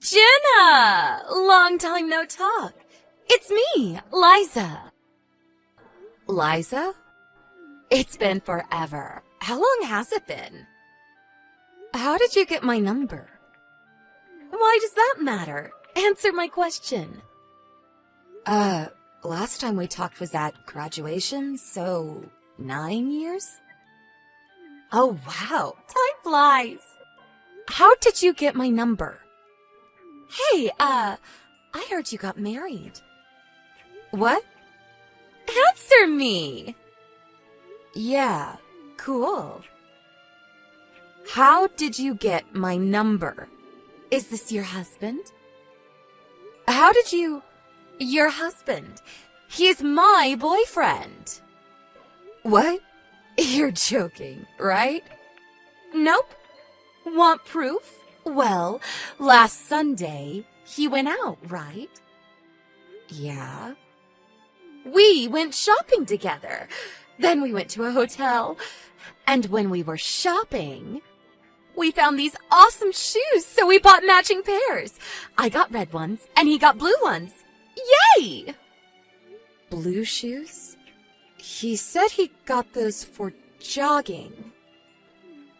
Jenna! Long time no talk. It's me, Liza. Liza? It's been forever. How long has it been? How did you get my number? Why does that matter? Answer my question. Last time we talked was at graduation, so 9 years? Oh, wow. Time flies. How did you get my number? Hey, I heard you got married. What? Answer me! Yeah, cool. How did you get my number? Is this your husband? How did you... Your husband. He's my boyfriend. What? You're joking, right? Nope. Want proof? Well, last Sunday, he went out, right? Yeah. We went shopping together. Then we went to a hotel. And when we were shopping, we found these awesome shoes, so we bought matching pairs. I got red ones, and he got blue ones. Yay! Blue shoes? He said he got those for jogging.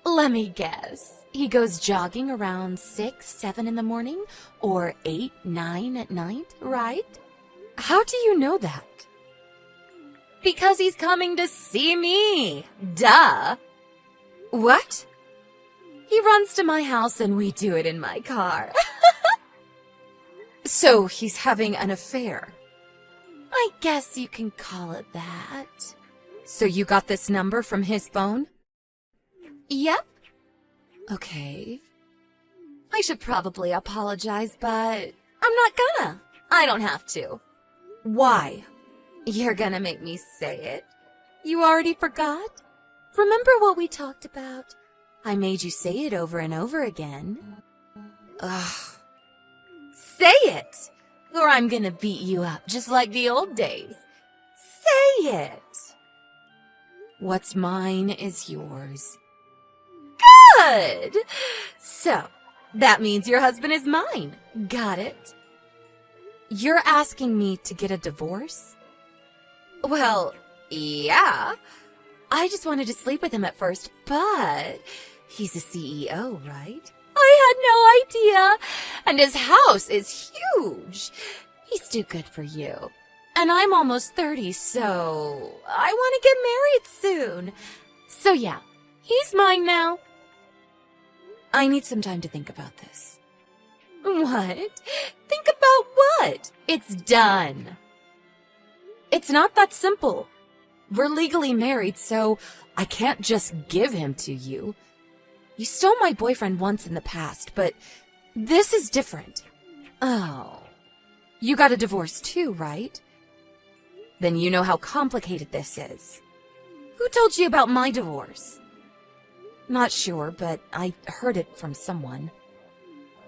Let me guess. He goes jogging around 6, 7 in the morning, or 8, 9 at night, right? How do you know that? Because he's coming to see me. Duh. What? He runs to my house and we do it in my car. So he's having an affair. I guess you can call it that. So you got this number from his phone? Yep. Okay. I should probably apologize, but I'm not gonna. I don't have to. Why? You're gonna make me say it. You already forgot? Remember what we talked about? I made you say it over and over again. Ugh. Say it! Or I'm gonna beat you up just like the old days. Say it! What's mine is yours. Good! So, that means your husband is mine. Got it? You're asking me to get a divorce? Well, yeah. I just wanted to sleep with him at first, but he's a CEO, right? I had no idea. And his house is huge. He's too good for you. And I'm almost 30, so I want to get married soon. So yeah, he's mine now. I need some time to think about this. What? Think about what? It's done. It's not that simple. We're legally married, so I can't just give him to you. You stole my boyfriend once in the past, but this is different. Oh. You got a divorce too, right? Then you know how complicated this is. Who told you about my divorce? Not sure, but I heard it from someone.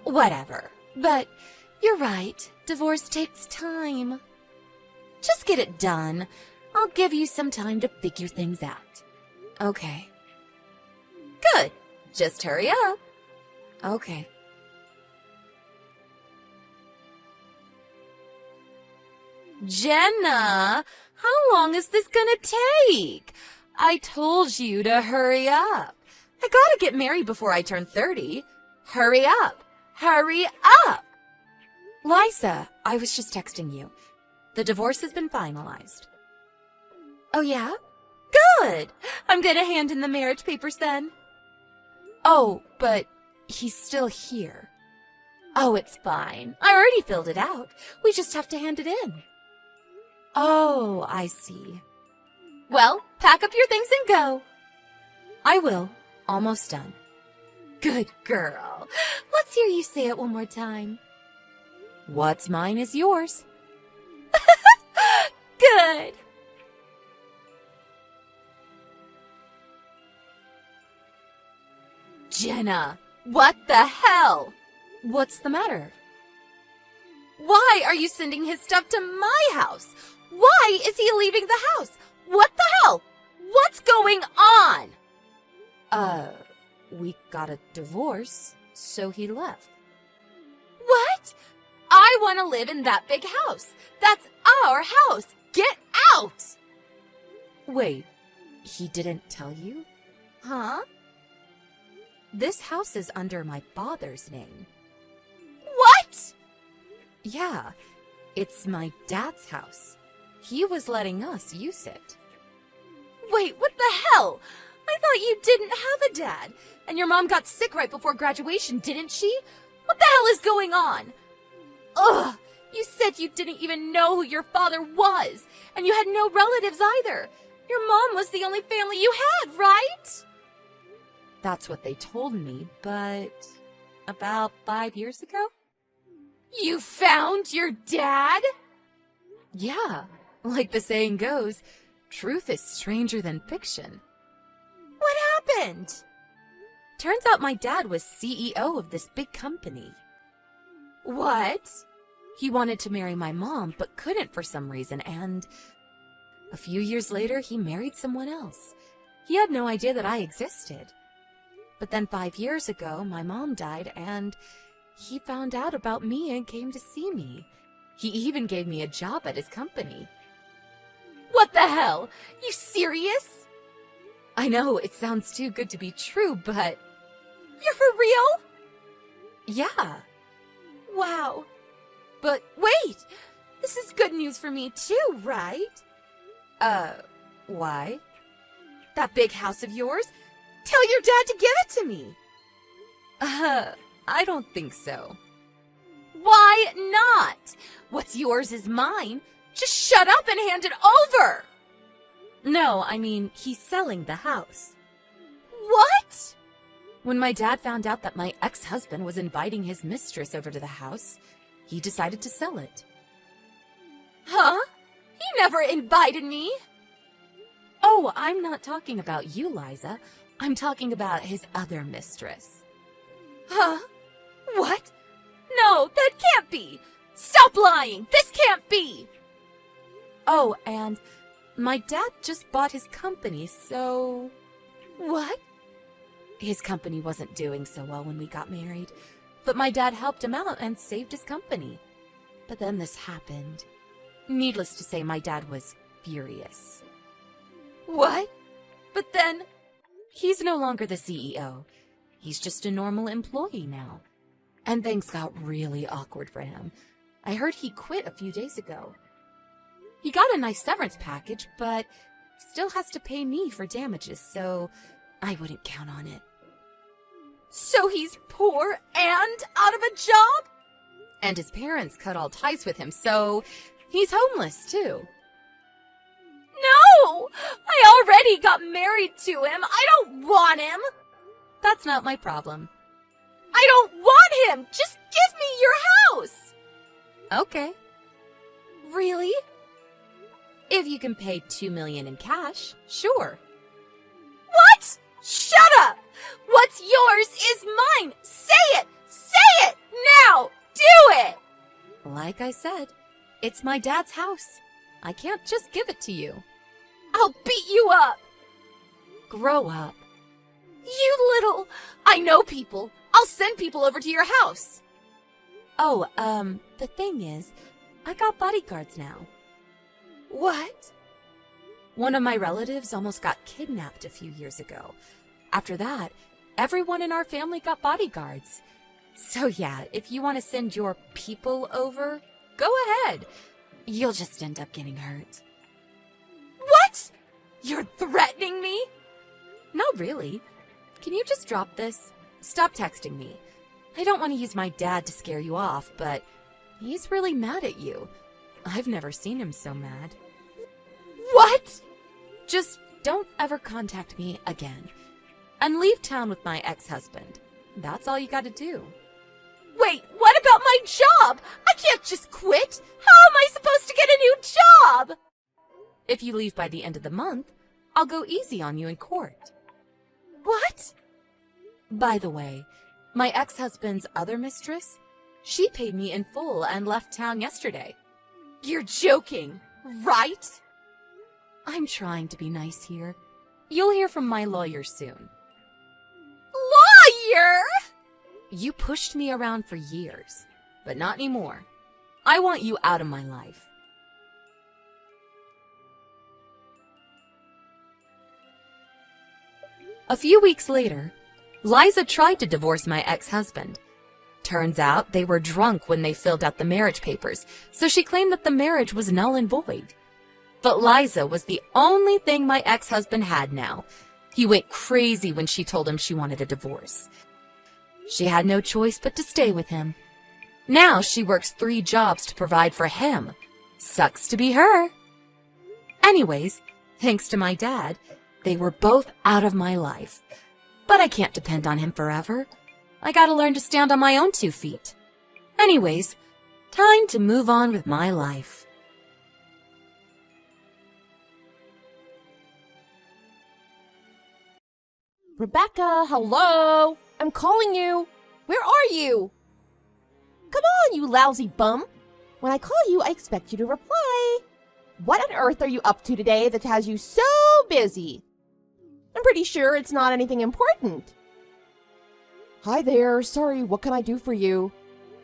Whatever. But you're right. Divorce takes time. Just get it done. I'll give you some time to figure things out. Okay. Good. Just hurry up. Okay. Jenna, how long is this gonna take? I told you to hurry up. I gotta get married before I turn 30. Hurry up. Hurry up. Liza, I was just texting you. The divorce has been finalized. Oh, yeah? Good. I'm gonna hand in the marriage papers then. Oh, but he's still here. Oh, it's fine. I already filled it out. We just have to hand it in. Oh, I see. Well, pack up your things and go. I will. Almost done. Good girl. Let's hear you say it one more time. What's mine is yours. Good. Jenna, what the hell? What's the matter? Why are you sending his stuff to my house? Why is he leaving the house? What the hell? What's going on? We got a divorce, so he left. What? What? I want to live in that big house. That's our house. Get out! Wait, he didn't tell you? Huh? This house is under my father's name. What? Yeah, it's my dad's house. He was letting us use it. Wait, what the hell? I thought you didn't have a dad. And your mom got sick right before graduation, didn't she? What the hell is going on? Ugh! You said you didn't even know who your father was, and you had no relatives either. Your mom was the only family you had, right? That's what they told me, but about 5 years ago? You found your dad? Yeah, like the saying goes, truth is stranger than fiction. What happened? Turns out my dad was CEO of this big company. What? He wanted to marry my mom, but couldn't for some reason, and a few years later, he married someone else. He had no idea that I existed. But then 5 years ago, my mom died, and he found out about me and came to see me. He even gave me a job at his company. What the hell? You serious? I know, it sounds too good to be true, but... You're for real? Yeah. Wow. But wait! This is good news for me too, right? Why? That big house of yours? Tell your dad to give it to me! I don't think so. Why not? What's yours is mine. Just shut up and hand it over! No, I mean, he's selling the house. What? When my dad found out that my ex-husband was inviting his mistress over to the house, he decided to sell it. Huh? He never invited me! Oh, I'm not talking about you, Liza. I'm talking about his other mistress. Huh? What? No, that can't be! Stop lying! This can't be! Oh, and my dad just bought his company, so... What? His company wasn't doing so well when we got married, but my dad helped him out and saved his company. But then this happened. Needless to say, my dad was furious. What? But then... He's no longer the CEO. He's just a normal employee now. And things got really awkward for him. I heard he quit a few days ago. He got a nice severance package, but still has to pay me for damages, so I wouldn't count on it. So he's poor and out of a job? And his parents cut all ties with him, so he's homeless too. No! I already got married to him. I don't want him. That's not my problem. I don't want him. Just give me your house. Okay. Really? If you can pay $2 million in cash, sure. What? Shut up! What's yours is mine. Say it! Say it! Now! Do it! Like I said, it's my dad's house. I can't just give it to you. I'll beat you up! Grow up. You little... I know people. I'll send people over to your house. Oh, the thing is, I got bodyguards now. What? One of my relatives almost got kidnapped a few years ago. After that, everyone in our family got bodyguards. So yeah, if you want to send your people over, go ahead. You'll just end up getting hurt. What? You're threatening me? Not really. Can you just drop this? Stop texting me. I don't want to use my dad to scare you off, but he's really mad at you. I've never seen him so mad. What? Just don't ever contact me again. And leave town with my ex-husband. That's all you gotta do. Wait, what about my job? I can't just quit. How am I supposed to get a new job? If you leave by the end of the month, I'll go easy on you in court. What? By the way, my ex-husband's other mistress, she paid me in full and left town yesterday. You're joking, right? I'm trying to be nice here. You'll hear from my lawyer soon. Lawyer? You pushed me around for years. but not anymore. I want you out of my life. A few weeks later, Liza tried to divorce my ex-husband. Turns out they were drunk when they filled out the marriage papers, so she claimed that the marriage was null and void. But Liza was the only thing my ex-husband had now. He went crazy when she told him she wanted a divorce. She had no choice but to stay with him. Now she works 3 jobs to provide for him. Sucks to be her. Anyways, thanks to my dad, they were both out of my life. But I can't depend on him forever. I gotta learn to stand on my own 2 feet. Anyways, time to move on with my life. Rebecca, hello? I'm calling you. Where are you? Come on, you lousy bum. When I call you, I expect you to reply. What on earth are you up to today that has you so busy? I'm pretty sure it's not anything important. Hi there. Sorry, what can I do for you?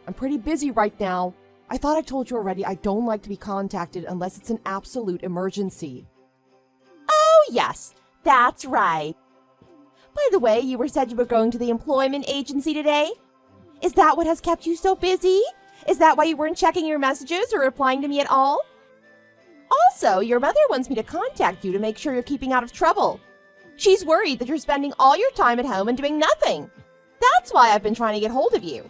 I'm pretty busy right now. I thought I told you already I don't like to be contacted unless it's an absolute emergency. Oh, yes, that's right. By the way, you said you were going to the employment agency today? Is that what has kept you so busy? Is that why you weren't checking your messages or replying to me at all? Also, your mother wants me to contact you to make sure you're keeping out of trouble. She's worried that you're spending all your time at home and doing nothing. That's why I've been trying to get hold of you.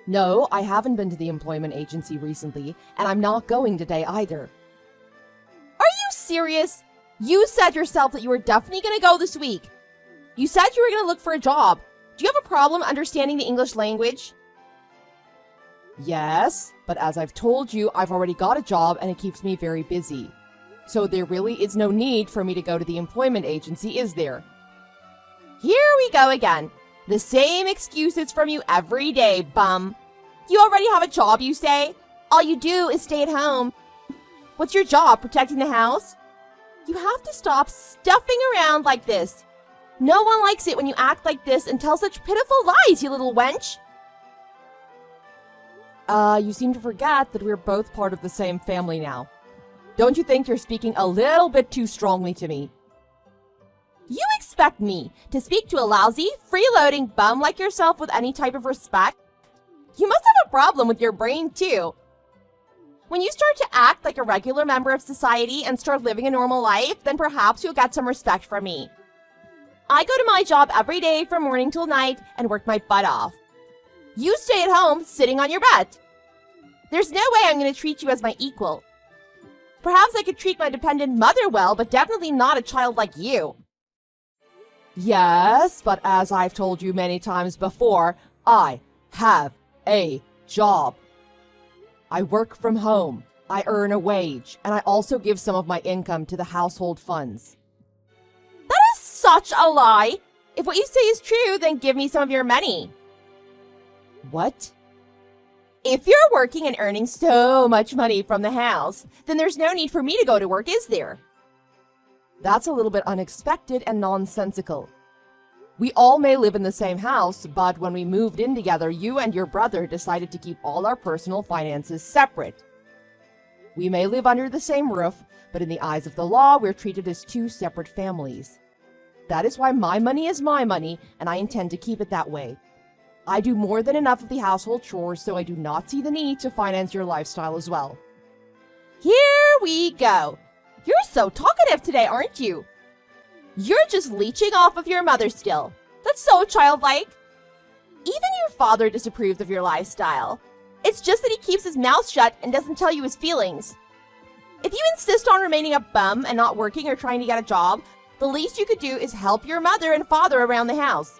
No, I haven't been to the employment agency recently, and I'm not going today either. Are you serious? You said yourself that you were definitely going to go this week. You said you were going to look for a job. Do you have a problem understanding the English language? Yes, but as I've told you, I've already got a job and it keeps me very busy. So there really is no need for me to go to the employment agency, is there? Here we go again. The same excuses from you every day, bum. You already have a job, you say? All you do is stay at home. What's your job, protecting the house? You have to stop stuffing around like this. No one likes it when you act like this and tell such pitiful lies, you little wench. You seem to forget that we're both part of the same family now. Don't you think you're speaking a little bit too strongly to me? You expect me to speak to a lousy, freeloading bum like yourself with any type of respect? You must have a problem with your brain, too. When you start to act like a regular member of society and start living a normal life, then perhaps you'll get some respect from me. I go to my job every day from morning till night and work my butt off. You stay at home, sitting on your butt. There's no way I'm going to treat you as my equal. Perhaps I could treat my dependent mother well, but definitely not a child like you. Yes, but as I've told you many times before, I have a job. I work from home, I earn a wage, and I also give some of my income to the household funds. That is such a lie! If what you say is true, then give me some of your money. What? If you're working and earning so much money from the house, then there's no need for me to go to work, is there? That's a little bit unexpected and nonsensical. We all may live in the same house, but when we moved in together, you and your brother decided to keep all our personal finances separate. We may live under the same roof, but in the eyes of the law, we're treated as 2 separate families. That is why my money is my money, and I intend to keep it that way. I do more than enough of the household chores, so I do not see the need to finance your lifestyle as well. Here we go. You're so talkative today, aren't you? You're just leeching off of your mother still. That's so childlike. Even your father disapproves of your lifestyle. It's just that he keeps his mouth shut and doesn't tell you his feelings. If you insist on remaining a bum and not working or trying to get a job, the least you could do is help your mother and father around the house.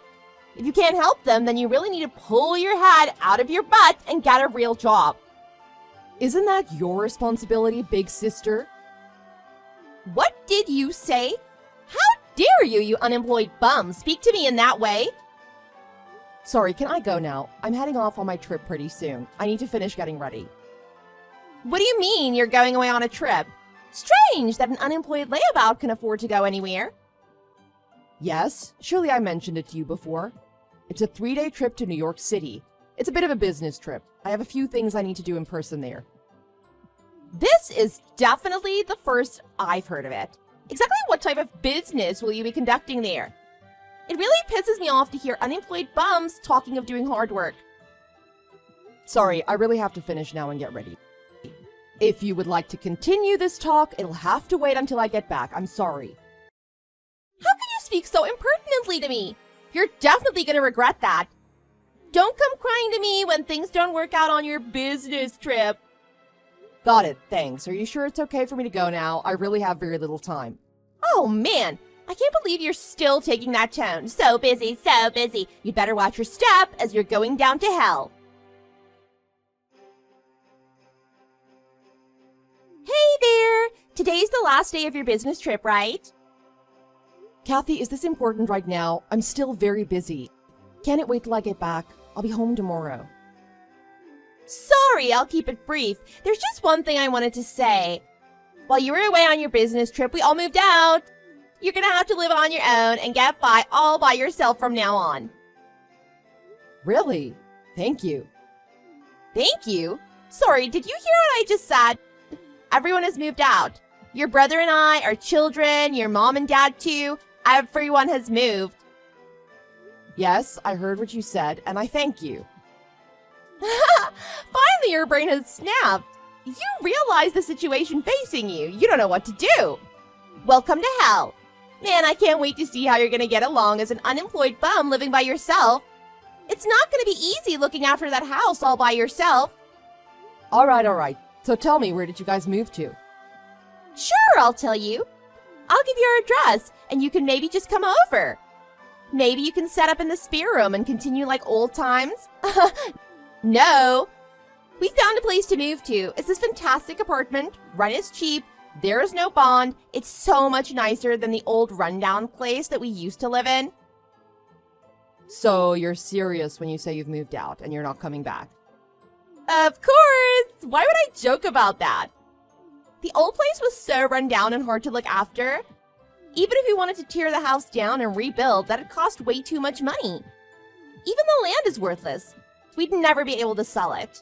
If you can't help them, then you really need to pull your head out of your butt and get a real job. Isn't that your responsibility, big sister? What did you say? How dare you, you unemployed bum, speak to me in that way? Sorry, can I go now? I'm heading off on my trip pretty soon. I need to finish getting ready. What do you mean you're going away on a trip? Strange that an unemployed layabout can afford to go anywhere. Yes, surely I mentioned it to you before. It's a 3-day trip to New York City. It's a bit of a business trip. I have a few things I need to do in person there. This is definitely the first I've heard of it. Exactly what type of business will you be conducting there? It really pisses me off to hear unemployed bums talking of doing hard work. Sorry, I really have to finish now and get ready. If you would like to continue this talk, it'll have to wait until I get back. I'm sorry. How can you speak so impertinently to me? You're definitely going to regret that. Don't come crying to me when things don't work out on your business trip. Got it, thanks. Are you sure it's okay for me to go now? I really have very little time. Oh man, I can't believe you're still taking that tone. So busy, so busy. You'd better watch your step as you're going down to hell. Hey there! Today's the last day of your business trip, right? Kathy, is this important right now? I'm still very busy. Can it wait till I get back? I'll be home tomorrow. Sorry, I'll keep it brief. There's just one thing I wanted to say. While you were away on your business trip, we all moved out. You're gonna have to live on your own and get by all by yourself from now on. Really? Thank you. Thank you? Sorry, did you hear what I just said? Everyone has moved out. Your brother and I, our children, your mom and dad too. Everyone has moved. Yes, I heard what you said, and I thank you. Finally, your brain has snapped. You realize the situation facing you. You don't know what to do. Welcome to hell. Man, I can't wait to see how you're going to get along as an unemployed bum living by yourself. It's not going to be easy looking after that house all by yourself. All right. So tell me, where did you guys move to? Sure, I'll tell you. I'll give you our address, and you can maybe just come over. Maybe you can set up in the spare room and continue like old times. No. We found a place to move to. It's this fantastic apartment. Rent is cheap. There is no bond. It's so much nicer than the old rundown place that we used to live in. So you're serious when you say you've moved out and you're not coming back? Of course! Why would I joke about that? The old place was so run down and hard to look after. Even if we wanted to tear the house down and rebuild, that'd cost way too much money. Even the land is worthless. We'd never be able to sell it.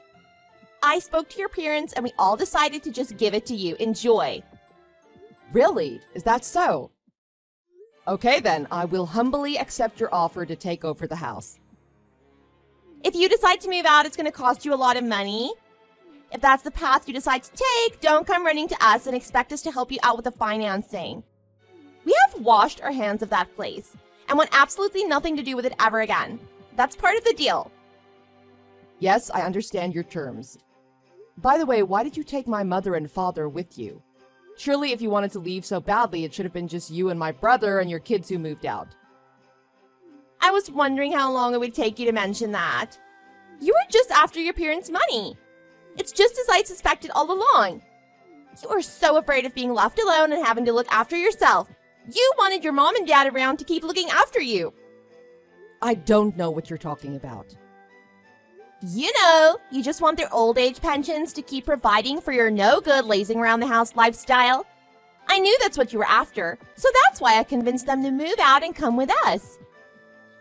I spoke to your parents and we all decided to just give it to you. Enjoy. Really? Is that so? Okay then, I will humbly accept your offer to take over the house. If you decide to move out, it's going to cost you a lot of money. If that's the path you decide to take, don't come running to us and expect us to help you out with the financing. We have washed our hands of that place and want absolutely nothing to do with it ever again. That's part of the deal. Yes, I understand your terms. By the way, why did you take my mother and father with you? Surely if you wanted to leave so badly, it should have been just you and my brother and your kids who moved out. I was wondering how long it would take you to mention that. You were just after your parents' money. It's just as I suspected all along. You were so afraid of being left alone and having to look after yourself. You wanted your mom and dad around to keep looking after you. I don't know what you're talking about. You know, you just want their old age pensions to keep providing for your no-good lazing around the house lifestyle. I knew that's what you were after, so that's why I convinced them to move out and come with us.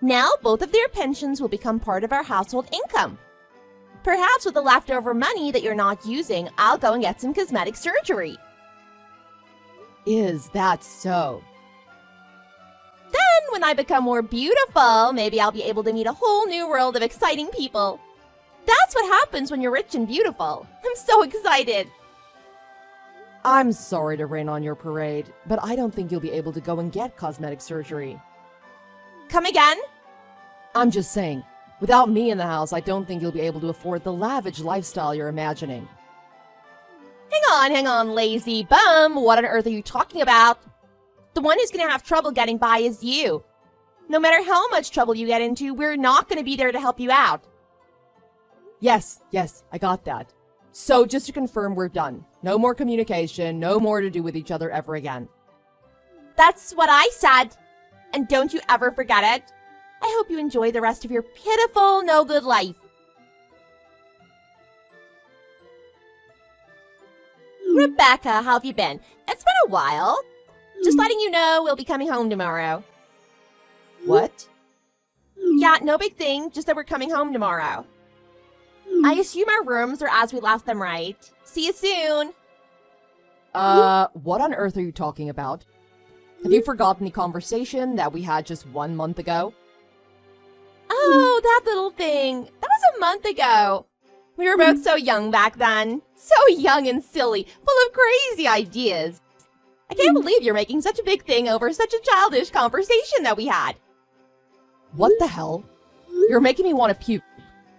Now, both of their pensions will become part of our household income. Perhaps with the leftover money that you're not using, I'll go and get some cosmetic surgery. Is that so? Then, when I become more beautiful, maybe I'll be able to meet a whole new world of exciting people. That's what happens when you're rich and beautiful. I'm so excited. I'm sorry to rain on your parade, but I don't think you'll be able to go and get cosmetic surgery. Come again? I'm just saying, without me in the house, I don't think you'll be able to afford the lavish lifestyle you're imagining. Hang on, lazy bum. What on earth are you talking about? The one who's gonna have trouble getting by is you. No matter how much trouble you get into, we're not gonna be there to help you out. Yes, I got that. So just to confirm, we're done. No more communication, no more to do with each other ever again. That's what I said. And don't you ever forget it. I hope you enjoy the rest of your pitiful, no-good life. Rebecca, how have you been? It's been a while. Just letting you know we'll be coming home tomorrow. What? Yeah, no big thing, just that we're coming home tomorrow. I assume our rooms are as we left them, right? See you soon! What on earth are you talking about? Have you forgotten the conversation that we had just 1 month ago? Oh, that little thing. That was a month ago. We were both so young back then. So young and silly, full of crazy ideas. I can't believe you're making such a big thing over such a childish conversation that we had. What the hell? You're making me want to puke.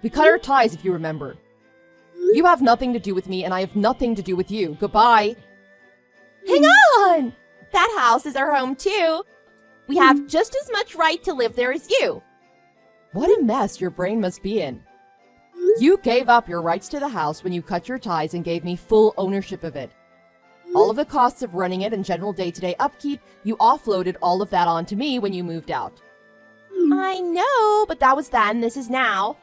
We cut our ties, if you remember. You have nothing to do with me, and I have nothing to do with you. Goodbye. Hang on! That house is our home too. We have just as much right to live there as you. What a mess your brain must be in. You gave up your rights to the house when you cut your ties and gave me full ownership of it. All of the costs of running it and general day-to-day upkeep, you offloaded all of that onto me when you moved out. I know, but that was then, this is now.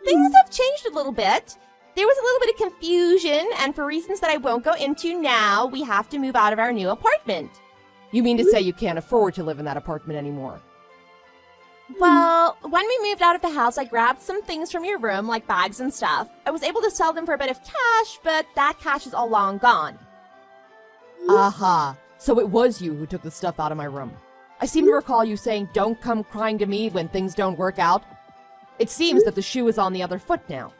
Things have changed a little bit. There was a little bit of confusion, and for reasons that I won't go into now, we have to move out of our new apartment. You mean to say you can't afford to live in that apartment anymore? Well, when we moved out of the house, I grabbed some things from your room, like bags and stuff. I was able to sell them for a bit of cash, but that cash is all long gone. Aha. So it was you who took the stuff out of my room. I seem to recall you saying, "Don't come crying to me when things don't work out." It seems that the shoe is on the other foot now.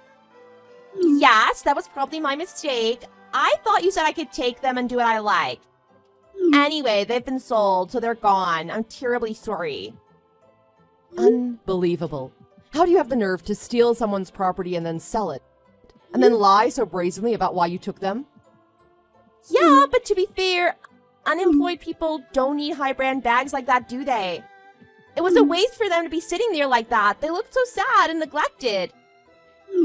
Yes, that was probably my mistake. I thought you said I could take them and do what I like. Anyway, they've been sold, so they're gone. I'm terribly sorry. Unbelievable. How do you have the nerve to steal someone's property and then sell it? And then lie so brazenly about why you took them? Yeah, but to be fair, unemployed people don't need high-brand bags like that, do they? It was a waste for them to be sitting there like that. They looked so sad and neglected.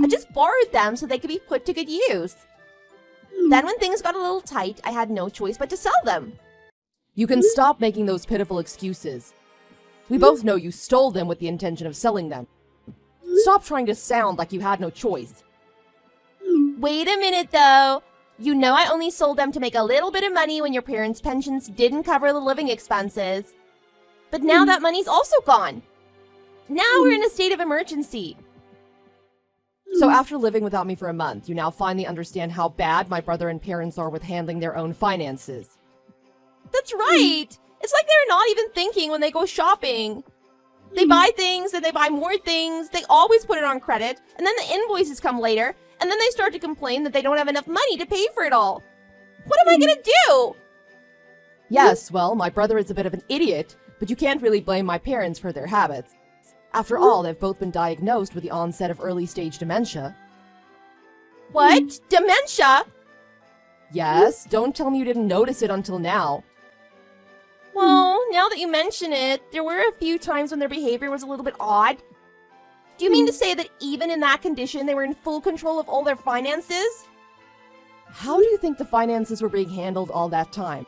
I just borrowed them so they could be put to good use. Then when things got a little tight, I had no choice but to sell them. You can stop making those pitiful excuses. We both know you stole them with the intention of selling them. Stop trying to sound like you had no choice. Wait a minute, though. You know I only sold them to make a little bit of money when your parents' pensions didn't cover the living expenses. But now that money's also gone. Now we're in a state of emergency. So after living without me for a month, you now finally understand how bad my brother and parents are with handling their own finances. That's right. It's like they're not even thinking when they go shopping. They buy things and they buy more things. They always put it on credit, and then the invoices come later, and then they start to complain that they don't have enough money to pay for it all. What am I gonna do? Yes, well, my brother is a bit of an idiot, but you can't really blame my parents for their habits. After all, they've both been diagnosed with the onset of early-stage dementia. What? Dementia? Yes, don't tell me you didn't notice it until now. Well, now that you mention it, there were a few times when their behavior was a little bit odd. Do you mean to say that even in that condition, they were in full control of all their finances? How do you think the finances were being handled all that time?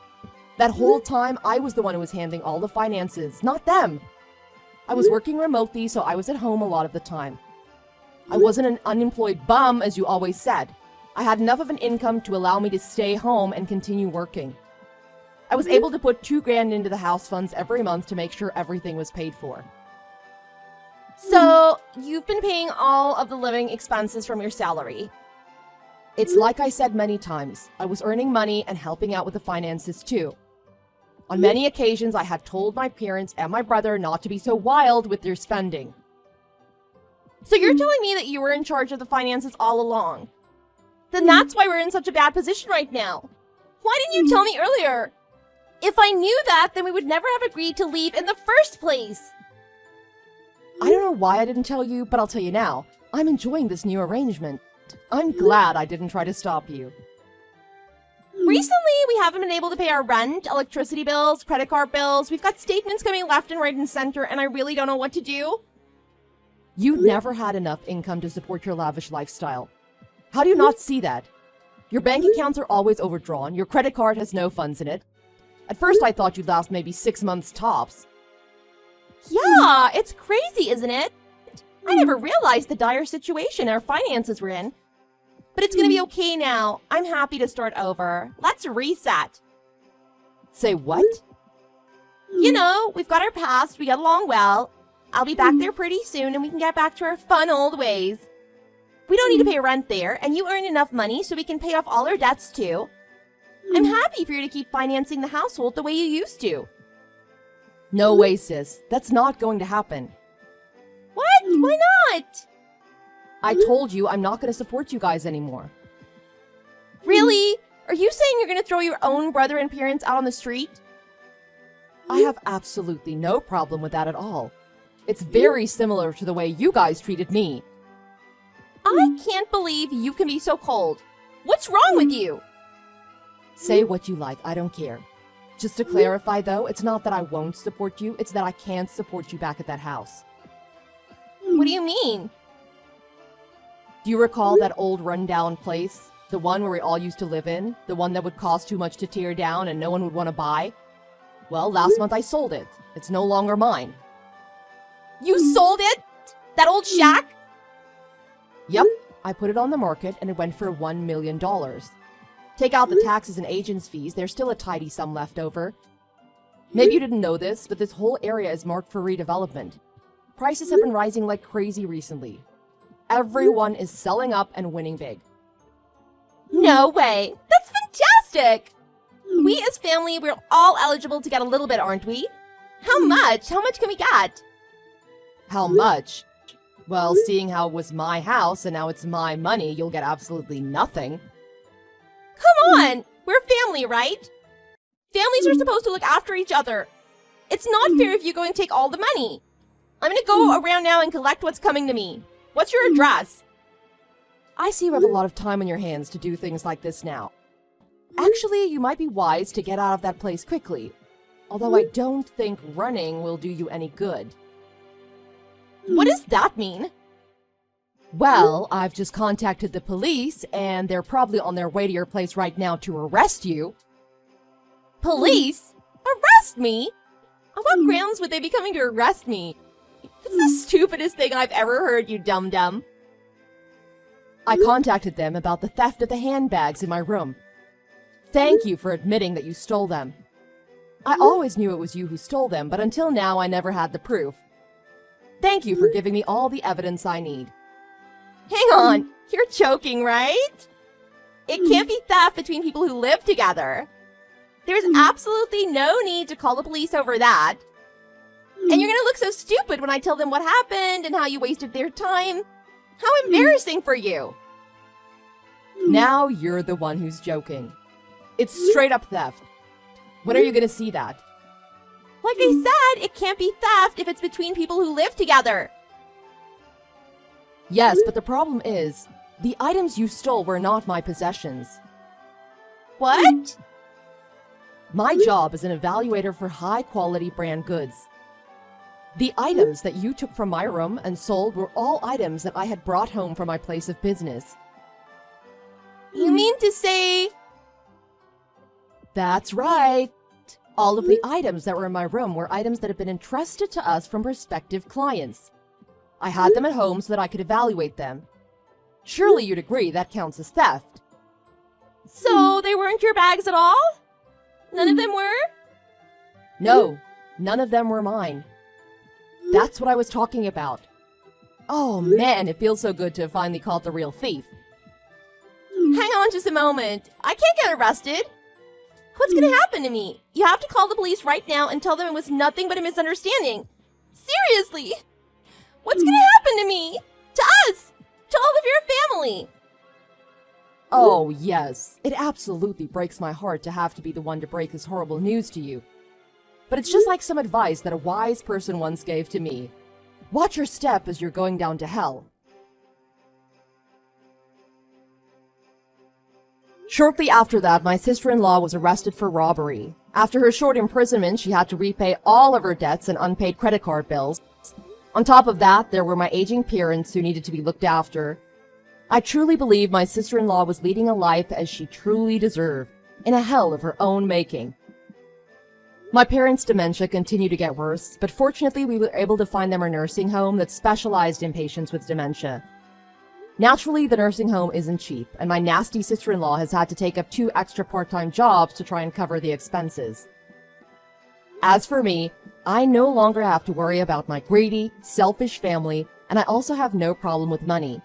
That whole time, I was the one who was handling all the finances, not them. I was working remotely, so I was at home a lot of the time. I wasn't an unemployed bum, as you always said. I had enough of an income to allow me to stay home and continue working. I was able to put $2,000 into the house funds every month to make sure everything was paid for. So, you've been paying all of the living expenses from your salary. It's like I said many times, I was earning money and helping out with the finances too. On many occasions, I had told my parents and my brother not to be so wild with their spending. So you're telling me that you were in charge of the finances all along? Then that's why we're in such a bad position right now. Why didn't you tell me earlier? If I knew that, then we would never have agreed to leave in the first place. I don't know why I didn't tell you, but I'll tell you now. I'm enjoying this new arrangement. I'm glad I didn't try to stop you. Recently, we haven't been able to pay our rent, electricity bills, credit card bills. We've got statements coming left and right and center, and I really don't know what to do. You never had enough income to support your lavish lifestyle. How do you not see that? Your bank accounts are always overdrawn, your credit card has no funds in it. At first I thought you'd last maybe 6 months tops. Yeah, it's crazy, isn't it? I never realized the dire situation our finances were in. But it's gonna be okay now. I'm happy to start over. Let's reset. Say what? You know, we've got our past, we got along well. I'll be back there pretty soon and we can get back to our fun old ways. We don't need to pay rent there, and you earn enough money so we can pay off all our debts too. I'm happy for you to keep financing the household the way you used to. No way, sis. That's not going to happen. What? Why not? I told you I'm not going to support you guys anymore. Really? Are you saying you're going to throw your own brother and parents out on the street? I have absolutely no problem with that at all. It's very similar to the way you guys treated me. I can't believe you can be so cold. What's wrong with you? Say what you like, I don't care. Just to clarify though, it's not that I won't support you, it's that I can't support you back at that house. What do you mean? Do you recall that old rundown place? The one where we all used to live in? The one that would cost too much to tear down and no one would want to buy? Well, last month I sold it. It's no longer mine. You sold it? That old shack? Yep, I put it on the market and it went for $1 million. Take out the taxes and agents' fees, there's still a tidy sum left over. Maybe you didn't know this, but this whole area is marked for redevelopment. Prices have been rising like crazy recently. Everyone is selling up and winning big. No way. That's fantastic. We as family, we're all eligible to get a little bit, aren't we? How much? How much can we get? How much? Well, seeing how it was my house and now it's my money, you'll get absolutely nothing. Come on! We're family, right? Families are supposed to look after each other. It's not fair if you go and take all the money. I'm gonna go around now and collect what's coming to me. What's your address? I see you have a lot of time on your hands to do things like this now. Actually, you might be wise to get out of that place quickly. Although I don't think running will do you any good. What does that mean? Well, I've just contacted the police, and they're probably on their way to your place right now to arrest you. Police? Arrest me? On what grounds would they be coming to arrest me? That's the stupidest thing I've ever heard, you dum-dum. I contacted them about the theft of the handbags in my room. Thank you for admitting that you stole them. I always knew it was you who stole them, but until now I never had the proof. Thank you for giving me all the evidence I need. Hang on, you're joking, right? It can't be theft between people who live together. There's absolutely no need to call the police over that. And you're gonna look so stupid when I tell them what happened and how you wasted their time. How embarrassing for you. Now you're the one who's joking. It's straight up theft. When are you gonna see that? Like I said, it can't be theft if it's between people who live together. Yes, but the problem is, the items you stole were not my possessions. What? My job is an evaluator for high-quality brand goods. The items that you took from my room and sold were all items that I had brought home from my place of business. You mean to say... That's right. All of the items that were in my room were items that had been entrusted to us from prospective clients. I had them at home so that I could evaluate them. Surely you'd agree that counts as theft. So they weren't your bags at all? None of them were? No, none of them were mine. That's what I was talking about. Oh man, it feels so good to have finally caught the real thief. Hang on just a moment. I can't get arrested. What's gonna happen to me? You have to call the police right now and tell them it was nothing but a misunderstanding. Seriously! What's gonna happen to me? To us! To all of your family! Oh yes, it absolutely breaks my heart to have to be the one to break this horrible news to you. But it's just like some advice that a wise person once gave to me. Watch your step as you're going down to hell. Shortly after that, my sister-in-law was arrested for robbery. After her short imprisonment, she had to repay all of her debts and unpaid credit card bills. On top of that, there were my aging parents who needed to be looked after. I truly believe my sister-in-law was leading a life as she truly deserved, in a hell of her own making. My parents' dementia continued to get worse, but fortunately we were able to find them a nursing home that specialized in patients with dementia. Naturally, the nursing home isn't cheap, and my nasty sister-in-law has had to take up 2 extra part-time jobs to try and cover the expenses. As for me, I no longer have to worry about my greedy, selfish family, and I also have no problem with money.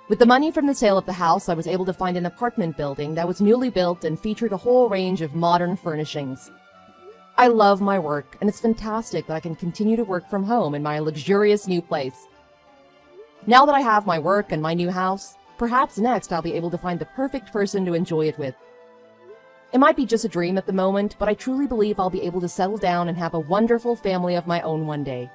With the money from the sale of the house, I was able to find an apartment building that was newly built and featured a whole range of modern furnishings. I love my work, and it's fantastic that I can continue to work from home in my luxurious new place. Now that I have my work and my new house, perhaps next I'll be able to find the perfect person to enjoy it with. It might be just a dream at the moment, but I truly believe I'll be able to settle down and have a wonderful family of my own one day.